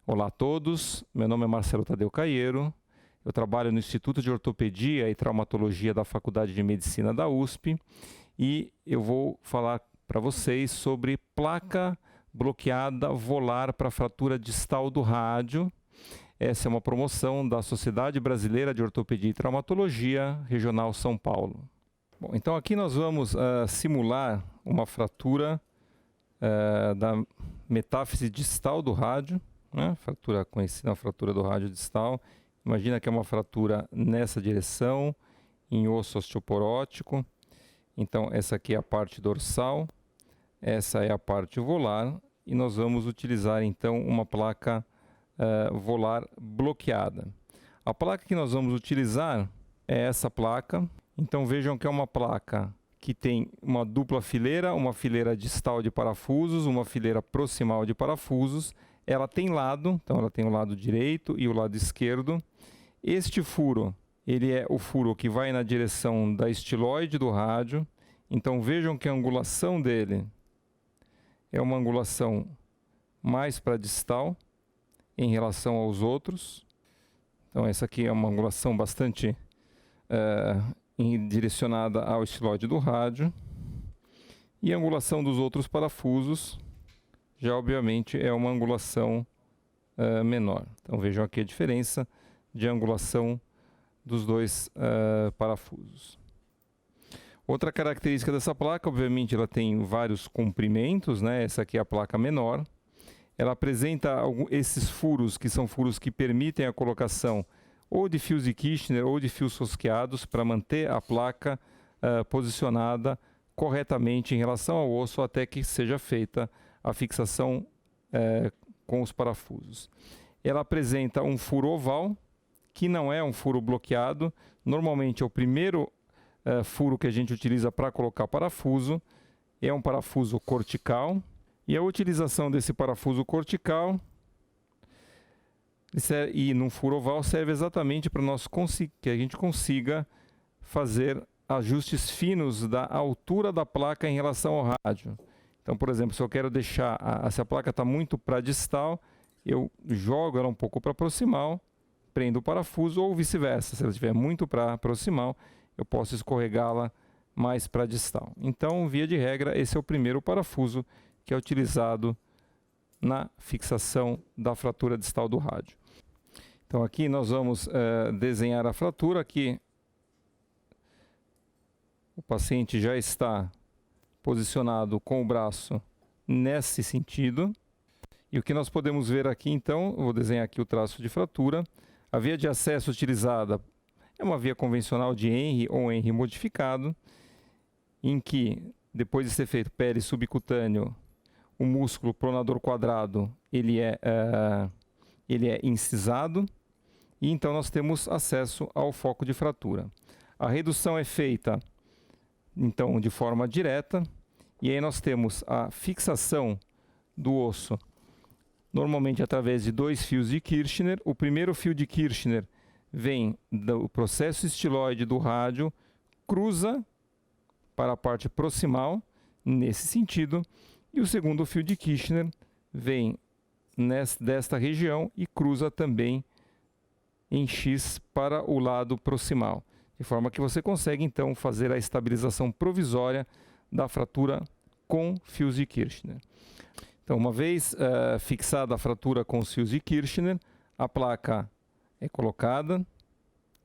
Olá a todos, meu nome é Marcelo Tadeu Caieiro, eu trabalho no Instituto de Ortopedia e Traumatologia da Faculdade de Medicina da USP e eu vou falar para vocês sobre placa bloqueada volar para fratura distal do rádio. Essa é uma promoção da Sociedade Brasileira de Ortopedia e Traumatologia, Regional São Paulo. Bom, então aqui nós vamos simular uma fratura da metáfise distal do rádio, né? Fratura conhecida, a fratura do rádio distal. Imagina que é uma fratura nessa direção, em osso osteoporótico. Então essa aqui é a parte dorsal, essa é a parte volar e nós vamos utilizar então uma placa volar bloqueada. A placa que nós vamos utilizar é essa placa. Então vejam que é uma placa que tem uma dupla fileira, uma fileira distal de parafusos, uma fileira proximal de parafusos. Ela tem lado, então ela tem o lado direito e o lado esquerdo. Este furo, ele é o furo que vai na direção da estiloide do rádio. Então vejam que a angulação dele é uma angulação mais para distal em relação aos Então essa aqui é uma angulação bastante direcionada ao estiloide do rádio. E a angulação dos outros parafusos já obviamente é uma angulação menor. Então vejam aqui a diferença de angulação dos dois parafusos. Outra característica dessa placa, obviamente, ela tem vários comprimentos, né? Essa aqui é a placa menor. Ela apresenta esses furos, que são furos que permitem a colocação ou de fios de Kirchner ou de fios rosqueados para manter a placa posicionada corretamente em relação ao osso até que seja feita a fixação com os parafusos. Ela apresenta um furo oval, que não é um furo bloqueado. Normalmente é o primeiro furo que a gente utiliza para colocar parafuso. É um parafuso cortical. E a utilização desse parafuso cortical e num furo oval serve exatamente para que a gente consiga fazer ajustes finos da altura da placa em relação ao rádio. Então, por exemplo, se eu quero deixar, se a placa está muito para distal, eu jogo ela um pouco para proximal, prendo o parafuso, ou vice-versa. Se ela estiver muito para proximal, eu posso escorregá-la mais para distal. Então, via de regra, esse é o primeiro parafuso que é utilizado na fixação da fratura distal do rádio. Então aqui nós vamos desenhar a fratura. Aqui o paciente já está posicionado com o braço nesse sentido. E o que nós podemos ver aqui então, eu vou desenhar aqui o traço de fratura. A via de acesso utilizada é uma via convencional de Henry ou Henry modificado, em que depois de ser feito pele subcutâneo, o músculo pronador quadrado ele é incisado e então nós temos acesso ao foco de fratura. A redução é feita então de forma direta e aí nós temos a fixação do osso normalmente através de 2 fios de Kirchner. O primeiro fio de Kirchner vem do processo estiloide do rádio, cruza para a parte proximal nesse sentido. E o segundo fio de Kirchner vem desta região e cruza também em X para o lado proximal. De forma que você consegue então fazer a estabilização provisória da fratura com fios de Kirchner. Então, uma vez fixada a fratura com os fios de Kirchner, a placa é colocada.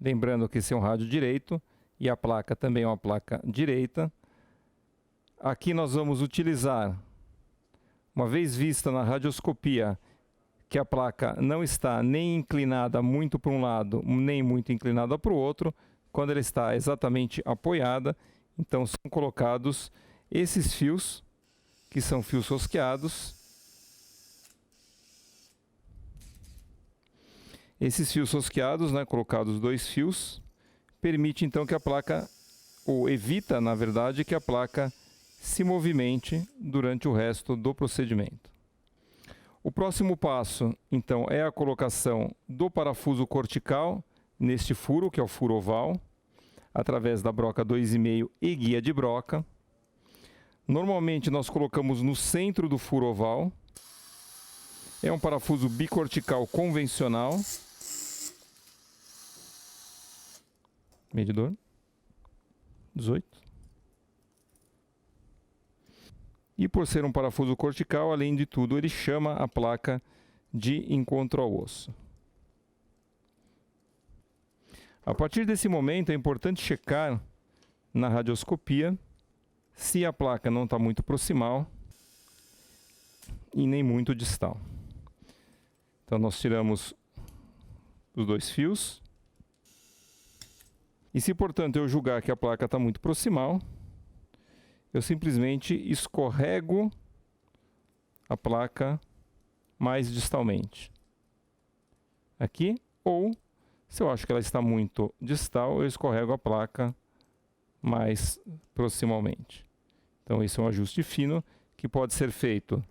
Lembrando que esse é um rádio direito e a placa também é uma placa direita. Aqui nós vamos utilizar, uma vez vista na radioscopia, que a placa não está nem inclinada muito para um lado, nem muito inclinada para o outro, quando ela está exatamente apoiada, então são colocados esses fios, que são fios rosqueados. Esses fios rosqueados, né, colocados 2 fios, permite então que a placa, ou evita, na verdade, que a placa se movimente durante o resto do procedimento. O próximo passo, então, é a colocação do parafuso cortical neste furo, que é o furo oval, através da broca 2,5 e guia de broca. Normalmente nós colocamos no centro do furo oval É um parafuso bicortical convencional. Medidor. 18. E por ser um parafuso cortical, além de tudo, ele chama a placa de encontro ao osso. A partir desse momento, é importante checar na radioscopia se a placa não está muito proximal e nem muito distal. Então nós tiramos os dois fios. E se, portanto, eu julgar que a placa está muito proximal, eu simplesmente escorrego a placa mais distalmente. Aqui, ou se eu acho que ela está muito distal, eu escorrego a placa mais proximalmente. Então, esse é um ajuste fino que pode ser feito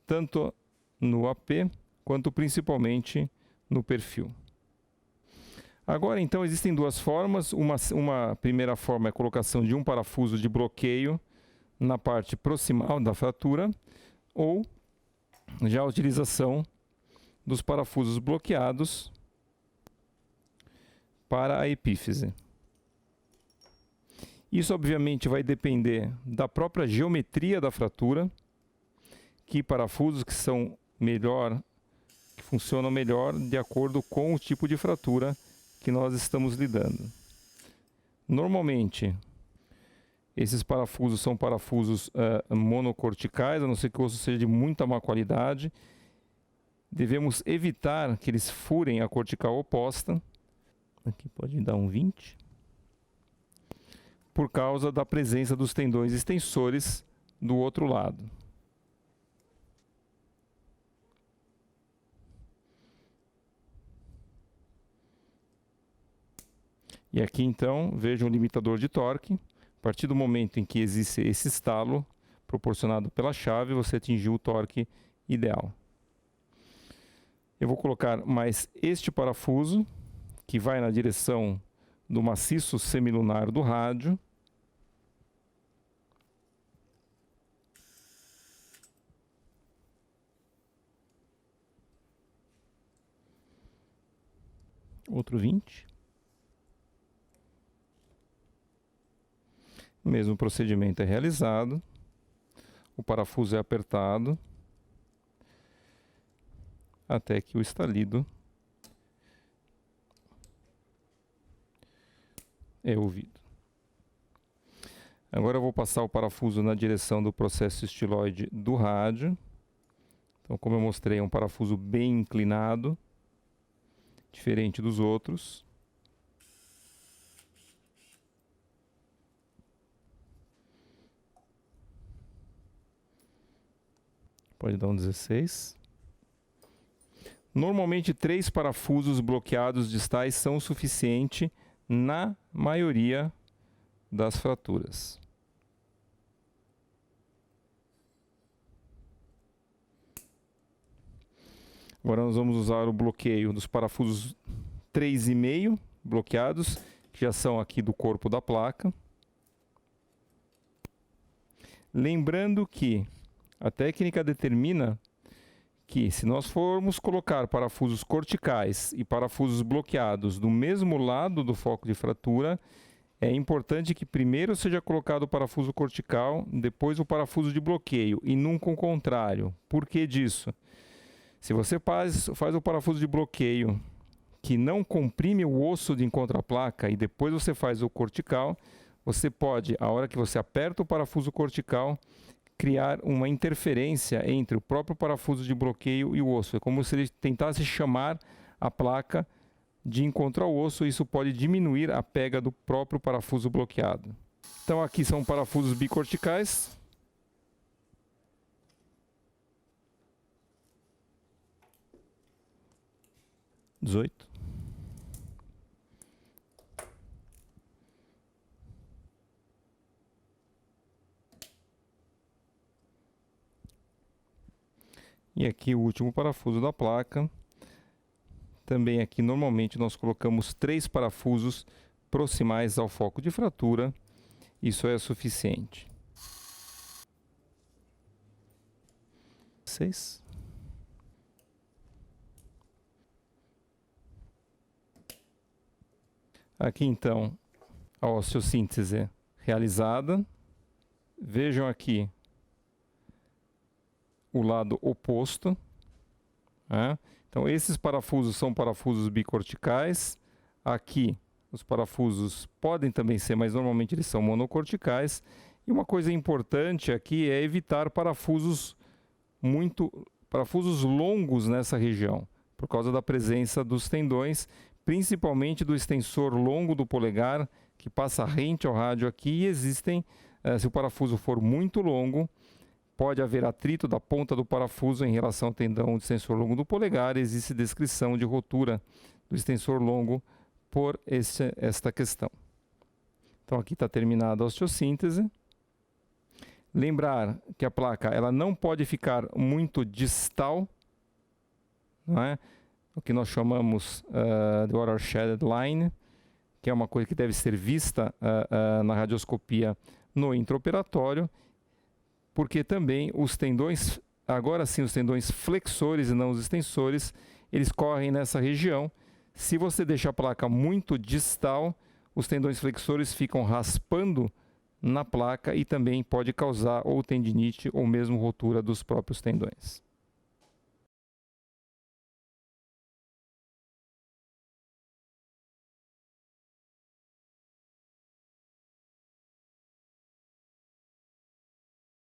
tanto no AP quanto principalmente no perfil. Agora, então, existem duas formas. Uma primeira forma é a colocação de um parafuso de bloqueio na parte proximal da fratura, ou já a utilização dos parafusos bloqueados para a epífise. Isso, obviamente, vai depender da própria geometria da fratura, que parafusos que são melhor, que funcionam melhor de acordo com o tipo de fratura que nós estamos lidando. Normalmente, esses parafusos são parafusos monocorticais, a não ser que o osso seja de muita má qualidade. Devemos evitar que eles furem a cortical oposta. Aqui pode dar um 20. Por causa da presença dos tendões extensores do outro lado. E aqui, então, veja um limitador de torque. A partir do momento em que existe esse estalo proporcionado pela chave, você atingiu o torque ideal. Eu vou colocar mais este parafuso, que vai na direção do maciço semilunar do rádio. Outro 20. O mesmo procedimento é realizado. O parafuso é apertado até que o estalido é ouvido. Agora eu vou passar o parafuso na direção do processo estiloide do rádio. Então, como eu mostrei, é um parafuso bem inclinado, diferente dos outros. Pode dar um 16. Normalmente, 3 parafusos bloqueados distais são o suficiente na maioria das fraturas. Agora nós vamos usar o bloqueio dos parafusos 3,5 bloqueados, que já são aqui do corpo da placa. Lembrando que a técnica determina que, se nós formos colocar parafusos corticais e parafusos bloqueados do mesmo lado do foco de fratura, é importante que primeiro seja colocado o parafuso cortical, depois o parafuso de bloqueio, e nunca o contrário. Por que disso? Se você faz o parafuso de bloqueio que não comprime o osso de encontro à placa e depois você faz o cortical, você pode, a hora que você aperta o parafuso cortical, criar uma interferência entre o próprio parafuso de bloqueio e o osso. É como se ele tentasse chamar a placa de encontro ao osso, e isso pode diminuir a pega do próprio parafuso bloqueado. Então aqui são parafusos bicorticais. (18). E aqui o último parafuso da placa. Também aqui normalmente nós colocamos 3 parafusos proximais ao foco de fratura. Isso é suficiente. 6. Aqui então a osteossíntese realizada. Vejam aqui o lado oposto, né? Então esses parafusos são parafusos bicorticais. Aqui os parafusos podem também ser, mas normalmente eles são monocorticais. E uma coisa importante aqui é evitar parafusos longos nessa região, por causa da presença dos tendões, principalmente do extensor longo do polegar, que passa rente ao rádio aqui, e existem, se o parafuso for muito longo, pode haver atrito da ponta do parafuso em relação ao tendão de extensor longo do polegar, existe descrição de rotura do extensor longo por esta questão. Então aqui está terminada a osteossíntese. Lembrar que a placa ela não pode ficar muito distal, não é? O que nós chamamos de watershed line, que é uma coisa que deve ser vista na radioscopia no intraoperatório, porque também os tendões, agora sim os tendões flexores e não os extensores, eles correm nessa região. Se você deixar a placa muito distal, os tendões flexores ficam raspando na placa e também pode causar ou tendinite ou mesmo rotura dos próprios tendões.